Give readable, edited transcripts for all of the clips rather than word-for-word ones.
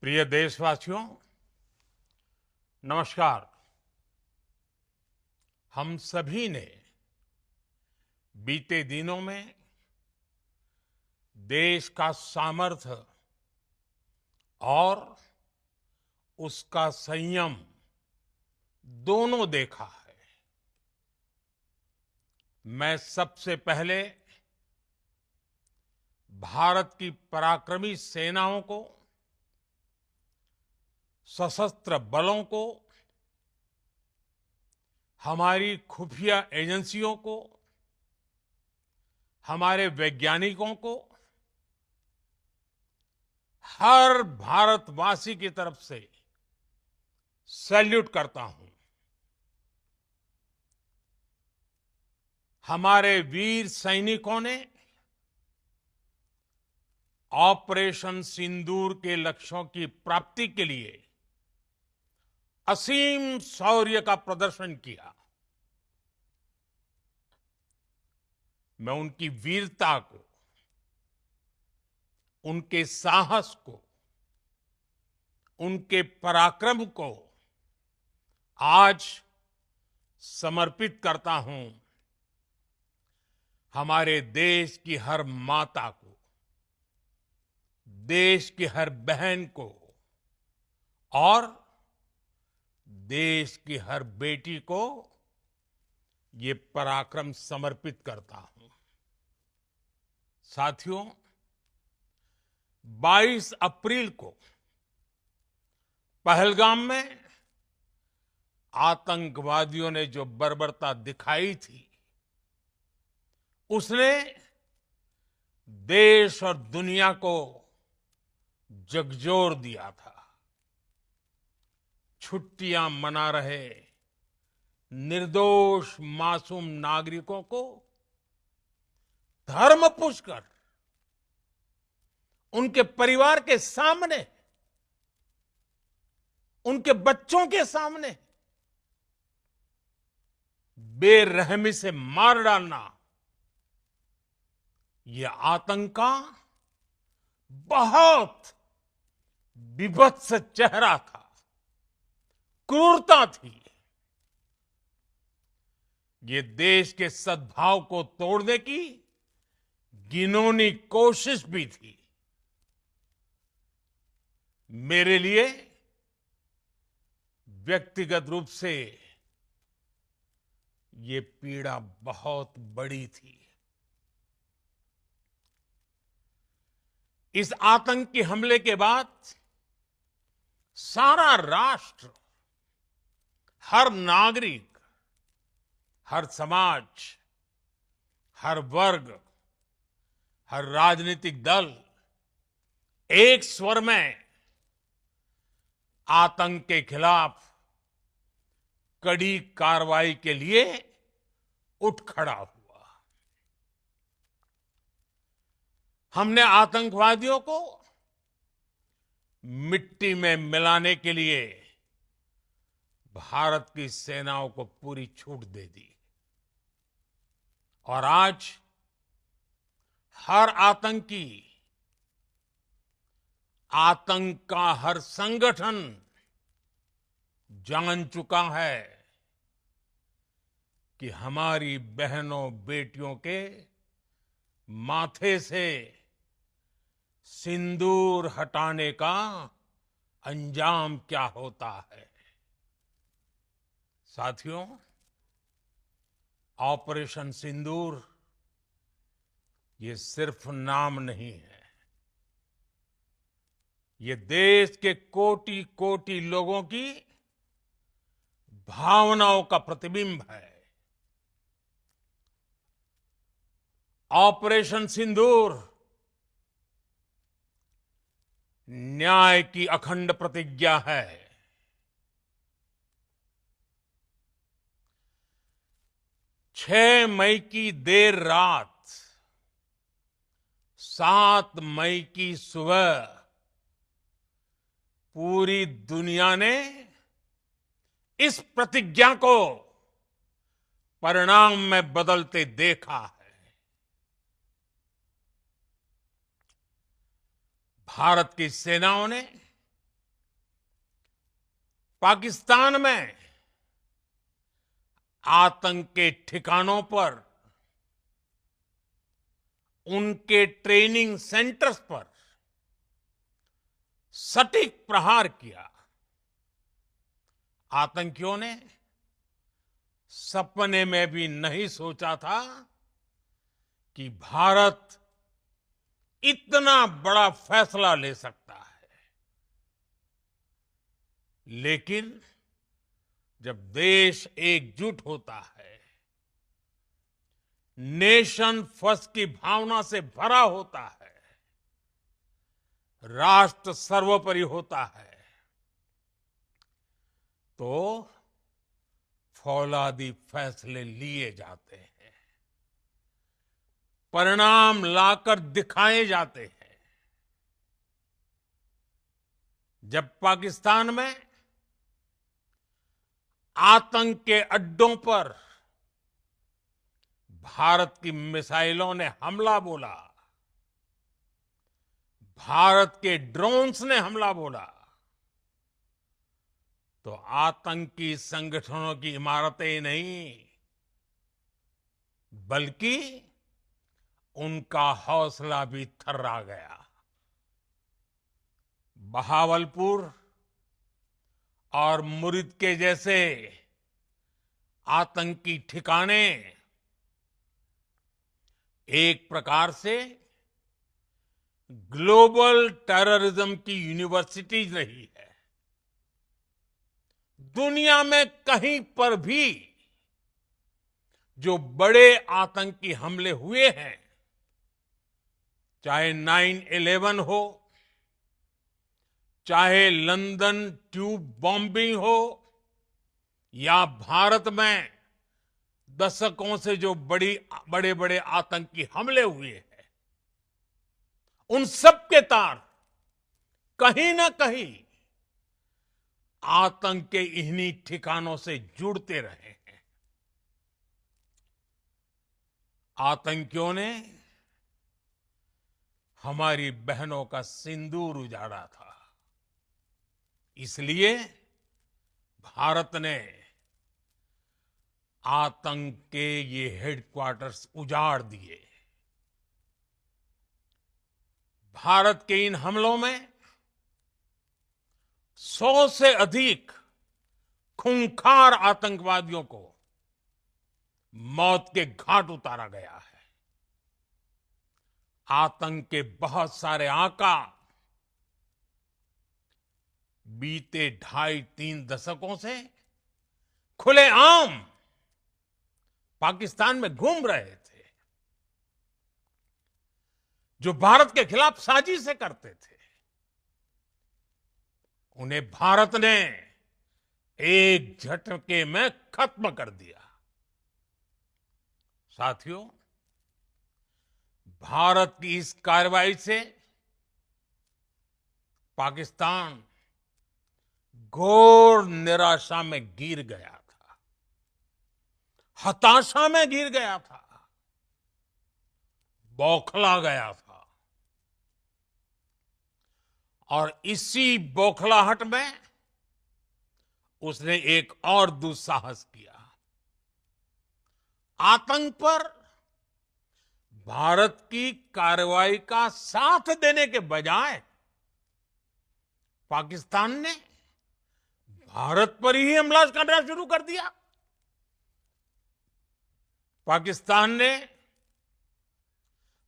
प्रिय देशवासियों, नमस्कार। हम सभी ने बीते दिनों में देश का सामर्थ्य और उसका संयम दोनों देखा है। मैं सबसे पहले भारत की पराक्रमी सेनाओं को, सशस्त्र बलों को, हमारी खुफिया एजेंसियों को, हमारे वैज्ञानिकों को, हर भारतवासी की तरफ से सैल्यूट करता हूं। हमारे वीर सैनिकों ने ऑपरेशन सिंदूर के लक्ष्यों की प्राप्ति के लिए असीम शौर्य का प्रदर्शन किया। मैं उनकी वीरता को, उनके साहस को, उनके पराक्रम को आज समर्पित करता हूं हमारे देश की हर माता को, देश की हर बहन को और देश की हर बेटी को ये पराक्रम समर्पित करता हूं। साथियों, 22 अप्रैल को पहलगाम में आतंकवादियों ने जो बर्बरता दिखाई थी, उसने देश और दुनिया को झकझोर दिया था। छुट्टियां मना रहे निर्दोष मासूम नागरिकों को धर्म पूछकर उनके परिवार के सामने, उनके बच्चों के सामने बेरहमी से मार डालना, यह आतंक का बहुत विभत्स चेहरा था, क्रूरता थी। ये देश के सद्भाव को तोड़ने की घिनौनी कोशिश भी थी। मेरे लिए व्यक्तिगत रूप से ये पीड़ा बहुत बड़ी थी। इस आतंकी हमले के बाद सारा राष्ट्र, हर नागरिक, हर समाज, हर वर्ग, हर राजनीतिक दल एक स्वर में आतंक के खिलाफ कड़ी कार्रवाई के लिए उठ खड़ा हुआ। हमने आतंकवादियों को मिट्टी में मिलाने के लिए भारत की सेनाओं को पूरी छूट दे दी और आज हर आतंकी, आतंक का हर संगठन जान चुका है कि हमारी बहनों बेटियों के माथे से सिंदूर हटाने का अंजाम क्या होता है। साथियों, ऑपरेशन सिंदूर ये सिर्फ नाम नहीं है, ये देश के कोटि कोटि लोगों की भावनाओं का प्रतिबिंब है। ऑपरेशन सिंदूर न्याय की अखंड प्रतिज्ञा है। 6 मई की देर रात, 7 मई की सुबह पूरी दुनिया ने इस प्रतिज्ञा को परिणाम में बदलते देखा है। भारत की सेनाओं ने पाकिस्तान में आतंक के ठिकानों पर, उनके ट्रेनिंग सेंटर्स पर सटीक प्रहार किया। आतंकियों ने सपने में भी नहीं सोचा था कि भारत इतना बड़ा फैसला ले सकता है। लेकिन जब देश एकजुट होता है, नेशन फर्स्ट की भावना से भरा होता है, राष्ट्र सर्वोपरि होता है, तो फौलादी फैसले लिए जाते हैं, परिणाम लाकर दिखाए जाते हैं। जब पाकिस्तान में आतंक के अड्डों पर भारत की मिसाइलों ने हमला बोला, भारत के ड्रोन्स ने हमला बोला, तो आतंकी संगठनों की इमारतें नहीं, बल्कि उनका हौसला भी थर्रा गया। बहावलपुर और मुरिद के जैसे आतंकी ठिकाने एक प्रकार से ग्लोबल टेररिज्म की यूनिवर्सिटीज रही है। दुनिया में कहीं पर भी जो बड़े आतंकी हमले हुए हैं, चाहे 9/11 हो, चाहे लंदन ट्यूब बॉम्बिंग हो, या भारत में दशकों से जो बड़े बड़े आतंकी हमले हुए हैं, उन सब के तार कहीं ना कहीं आतंक के इन्हीं ठिकानों से जुड़ते रहे हैं। आतंकियों ने हमारी बहनों का सिंदूर उजाड़ा था, इसलिए भारत ने आतंक के ये हेडक्वार्टर्स उजाड़ दिए। भारत के इन हमलों में 100 से अधिक खूंखार आतंकवादियों को मौत के घाट उतारा गया है। आतंक के बहुत सारे आका बीते 2.5-3 दशकों से खुलेआम पाकिस्तान में घूम रहे थे, जो भारत के खिलाफ साजिशें करते थे। उन्हें भारत ने एक झटके में खत्म कर दिया। साथियों, भारत की इस कार्रवाई से पाकिस्तान घोर निराशा में गिर गया था, हताशा में गिर गया था, बौखला गया था। और इसी बौखलाहट में उसने एक और दुस्साहस किया। आतंक पर भारत की कार्रवाई का साथ देने के बजाय पाकिस्तान ने भारत पर ही हमला करना शुरू कर दिया। पाकिस्तान ने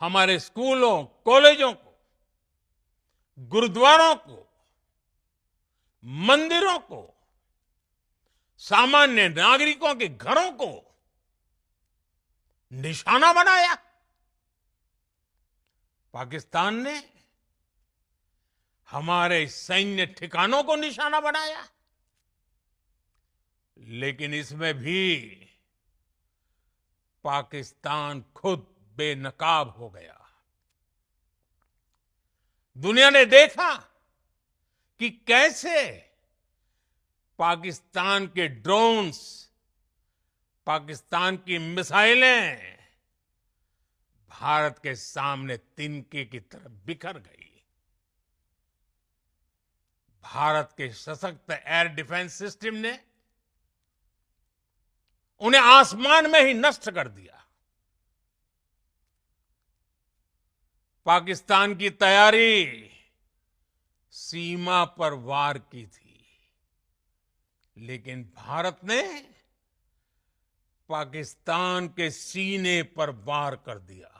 हमारे स्कूलों, कॉलेजों को, गुरुद्वारों को, मंदिरों को, सामान्य नागरिकों के घरों को निशाना बनाया। पाकिस्तान ने हमारे सैन्य ठिकानों को निशाना बनाया। लेकिन इसमें भी पाकिस्तान खुद बेनकाब हो गया। दुनिया ने देखा कि कैसे पाकिस्तान के ड्रोन्स, पाकिस्तान की मिसाइलें भारत के सामने तिनके की तरह बिखर गई। भारत के सशक्त एयर डिफेंस सिस्टम ने उन्हें आसमान में ही नष्ट कर दिया। पाकिस्तान की तैयारी सीमा पर वार की थी, लेकिन भारत ने पाकिस्तान के सीने पर वार कर दिया।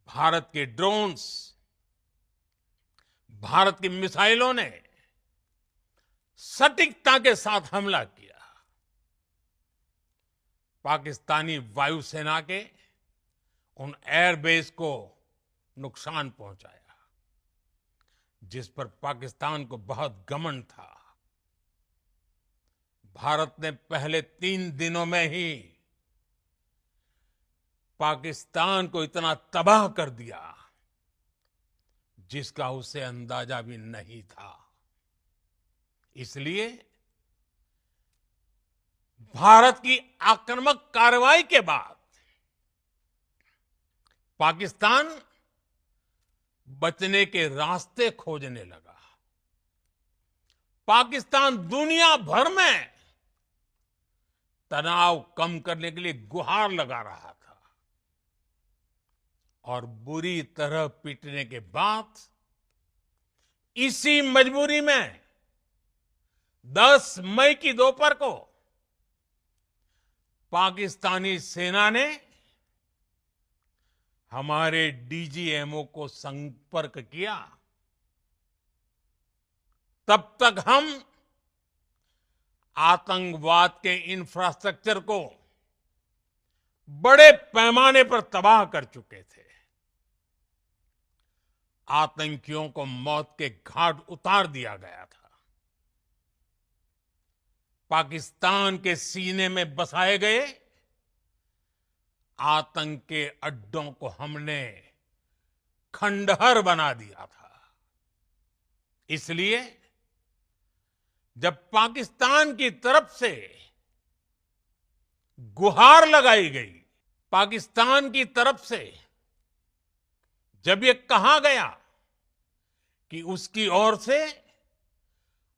भारत के ड्रोन्स, भारत की मिसाइलों ने सटीकता के साथ हमला किया। पाकिस्तानी वायुसेना के उन एयरबेस को नुकसान पहुंचाया, जिस पर पाकिस्तान को बहुत घमंड था। भारत ने पहले 3 दिनों में ही पाकिस्तान को इतना तबाह कर दिया जिसका उसे अंदाजा भी नहीं था। इसलिए भारत की आक्रामक कार्रवाई के बाद पाकिस्तान बचने के रास्ते खोजने लगा। पाकिस्तान दुनिया भर में तनाव कम करने के लिए गुहार लगा रहा था, और बुरी तरह पीटने के बाद इसी मजबूरी में 10 मई की दोपहर को पाकिस्तानी सेना ने हमारे डीजीएमओ को संपर्क किया। तब तक हम आतंकवाद के इंफ्रास्ट्रक्चर को बड़े पैमाने पर तबाह कर चुके थे। आतंकियों को मौत के घाट उतार दिया गया था। पाकिस्तान के सीने में बसाए गए आतंक के अड्डों को हमने खंडहर बना दिया था। इसलिए जब पाकिस्तान की तरफ से गुहार लगाई गई, पाकिस्तान की तरफ से जब ये कहा गया कि उसकी ओर से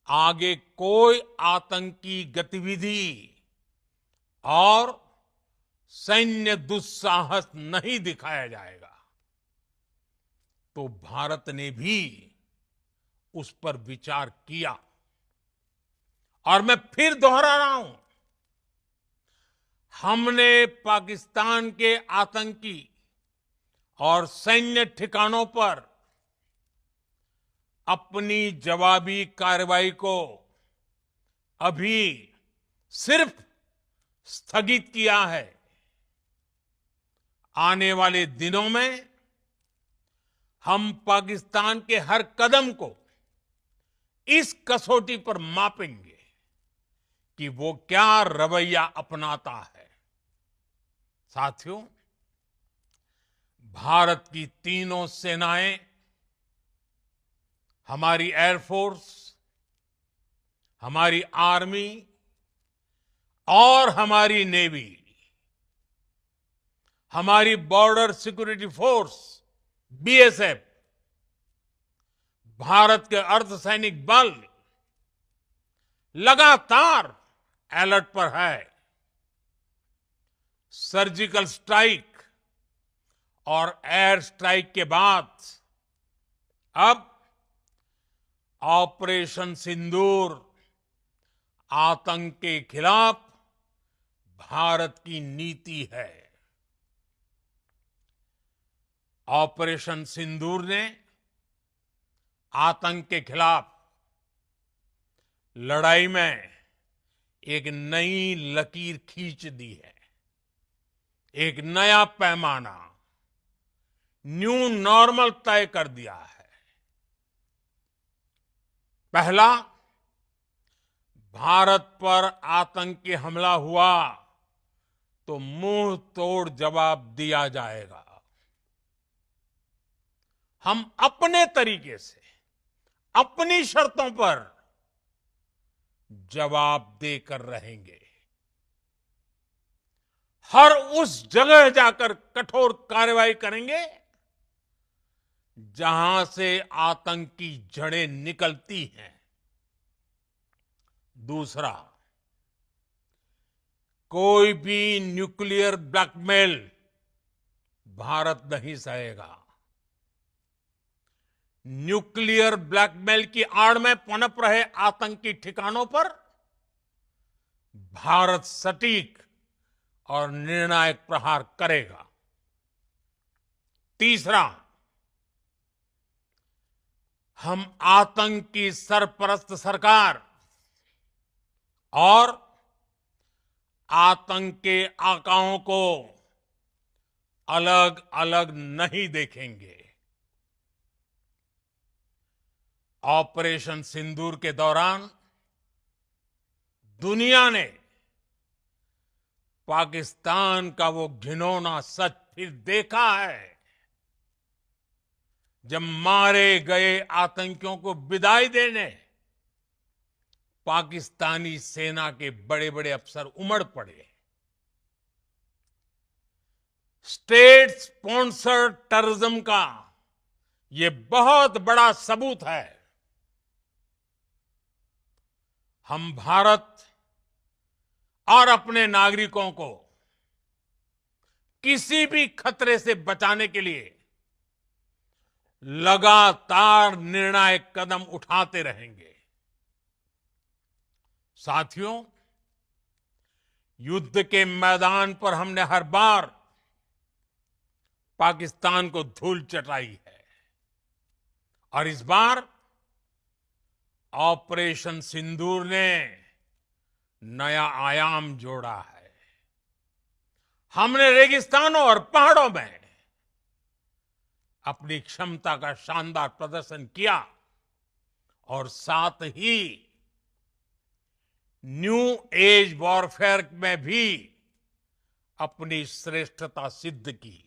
आगे कोई आतंकी गतिविधि और सैन्य दुस्साहस नहीं दिखाया जाएगा, तो भारत ने भी उस पर विचार किया। और मैं फिर दोहरा रहा हूं, हमने पाकिस्तान के आतंकी और सैन्य ठिकानों पर अपनी जवाबी कार्रवाई को अभी सिर्फ स्थगित किया है। आने वाले दिनों में हम पाकिस्तान के हर कदम को इस कसौटी पर मापेंगे कि वो क्या रवैया अपनाता है। साथियों, भारत की तीनों सेनाएं, हमारी एयरफोर्स, हमारी आर्मी और हमारी नेवी, हमारी border security force BSF, Bharat के अर्धसैनिक बल लगातार अलर्ट पर है। सर्जिकल स्ट्राइक और एयर स्ट्राइक के बाद अब ऑपरेशन सिंदूर आतंक के खिलाफ भारत की नीति है। ऑपरेशन सिंदूर ने आतंक के खिलाफ लड़ाई में एक नई लकीर खींच दी है, एक नया पैमाना, न्यू नॉर्मल तय कर दिया है। पहला, भारत पर आतंकी हमला हुआ तो मुंह तोड़ जवाब दिया जाएगा। हम अपने तरीके से, अपनी शर्तों पर जवाब देकर रहेंगे। हर उस जगह जाकर कठोर कार्रवाई करेंगे जहां से आतंक की जड़ें निकलती हैं। दूसरा, कोई भी न्यूक्लियर ब्लैकमेल भारत नहीं सहेगा। न्यूक्लियर ब्लैकमेल की आड़ में पनप रहे आतंकी ठिकानों पर भारत सटीक और निर्णायक प्रहार करेगा। तीसरा, हम आतंक की सरपरस्त सरकार और आतंक के आकाओं को अलग अलग नहीं देखेंगे। ऑपरेशन सिंदूर के दौरान दुनिया ने पाकिस्तान का वो घिनौना सच फिर देखा है, जब मारे गए आतंकियों को विदाई देने पाकिस्तानी सेना के बड़े बड़े अफसर उमड़ पड़े। स्टेट स्पॉन्सर्ड टेररिज्म का ये बहुत बड़ा सबूत है। हम भारत और अपने नागरिकों को किसी भी खतरे से बचाने के लिए लगातार निर्णायक कदम उठाते रहेंगे। साथियों, युद्ध के मैदान पर हमने हर बार पाकिस्तान को धूल चटाई है और इस बार ऑपरेशन सिंदूर ने नया आयाम जोड़ा है। हमने रेगिस्तानों और पहाड़ों में अपनी क्षमता का शानदार प्रदर्शन किया और साथ ही न्यू एज वॉरफेयर में भी अपनी श्रेष्ठता सिद्ध की।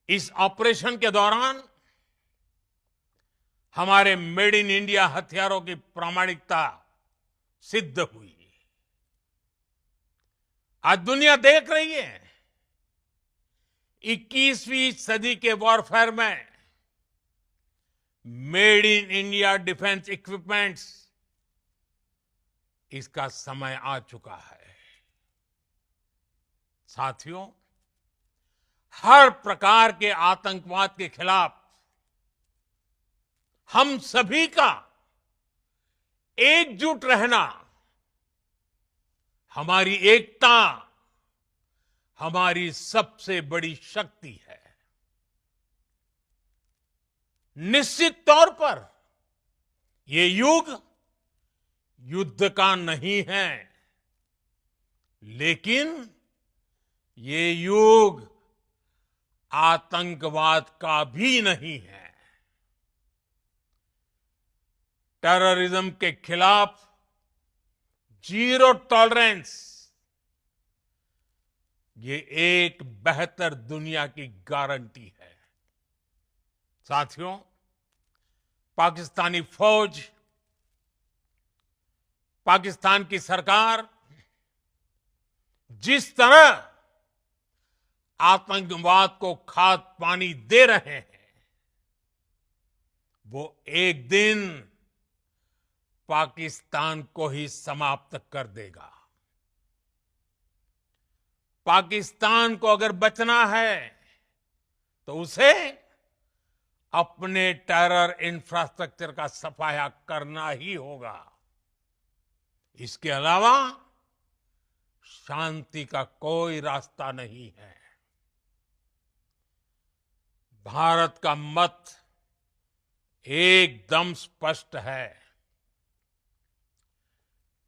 इस ऑपरेशन के दौरान हमारे मेड इन इंडिया हथियारों की प्रामाणिकता सिद्ध हुई। आज दुनिया देख रही है 21वीं सदी के वॉरफेयर में made in India defence equipments, इसका समय आ चुका है। साथियों, हर प्रकार के आतंकवाद के खिलाफ हम सभी का एकजुट रहना, हमारी एकता हमारी सबसे बड़ी शक्ति है। निश्चित तौर पर ये युग युद्ध का नहीं है, लेकिन ये युग आतंकवाद का भी नहीं है। टेररिज्म के खिलाफ जीरो टॉलरेंस, ये एक बेहतर दुनिया की गारंटी है। साथियों, पाकिस्तानी फौज, पाकिस्तान की सरकार जिस तरह आतंकवाद को खाद पानी दे रहे हैं, वो एक दिन पाकिस्तान को ही समाप्त कर देगा। पाकिस्तान को अगर बचना है तो उसे अपने टेरर इंफ्रास्ट्रक्चर का सफाया करना ही होगा। इसके अलावा शांति का कोई रास्ता नहीं है। भारत का मत एकदम स्पष्ट है।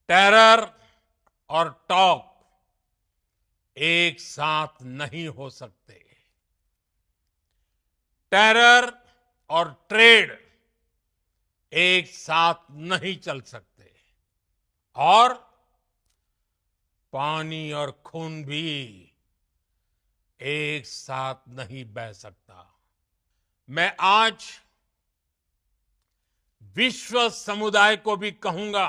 टेरर और टॉक एक साथ नहीं हो सकते। टेरर और ट्रेड एक साथ नहीं चल सकते और पानी और खून भी एक साथ नहीं बह सकता। मैं आज विश्व समुदाय को भी कहूंगा,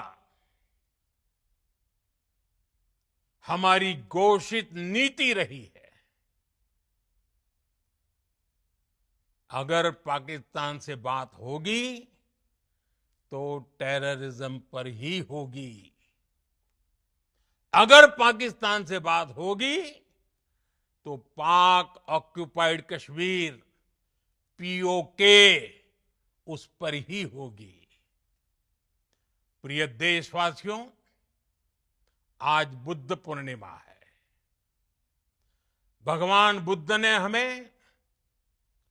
हमारी घोषित नीति रही है अगर पाकिस्तान से बात होगी तो टेररिज्म पर ही होगी। अगर पाकिस्तान से बात होगी तो पाक ऑक्युपाइड कश्मीर पीओके उस पर ही होगी। प्रिय देशवासियों, आज बुद्ध पूर्णिमा है। भगवान बुद्ध ने हमें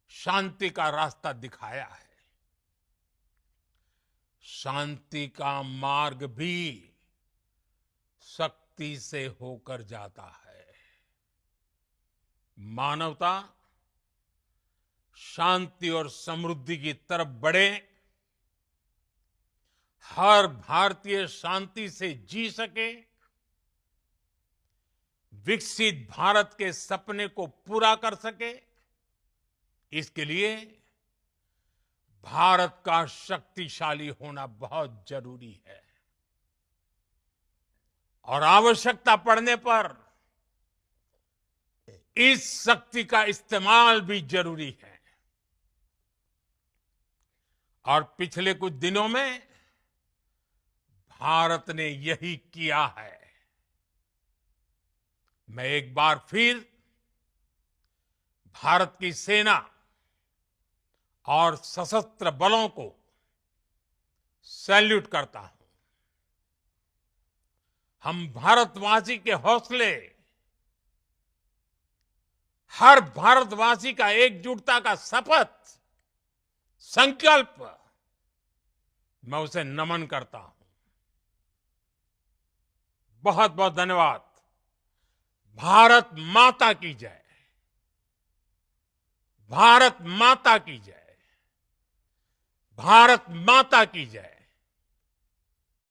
शांति का रास्ता दिखाया है। शांति का मार्ग भी शक्ति से होकर जाता है। मानवता शांति और समृद्धि की तरफ बढ़े, हर भारतीय शांति से जी सके, विकसित भारत के सपने को पूरा कर सके, इसके लिए भारत का शक्तिशाली होना बहुत जरूरी है। और आवश्यकता पड़ने पर इस शक्ति का इस्तेमाल भी जरूरी है। और पिछले कुछ दिनों में भारत ने यही किया है। मैं एक बार फिर भारत की सेना और सशस्त्र बलों को सैल्यूट करता हूं। हम भारतवासी के हौसले, हर भारतवासी का एकजुटता का शपथ, संकल्प, मैं उसे नमन करता हूं। बहुत बहुत धन्यवाद। भारत माता की जय। भारत माता की जय। भारत माता की जय।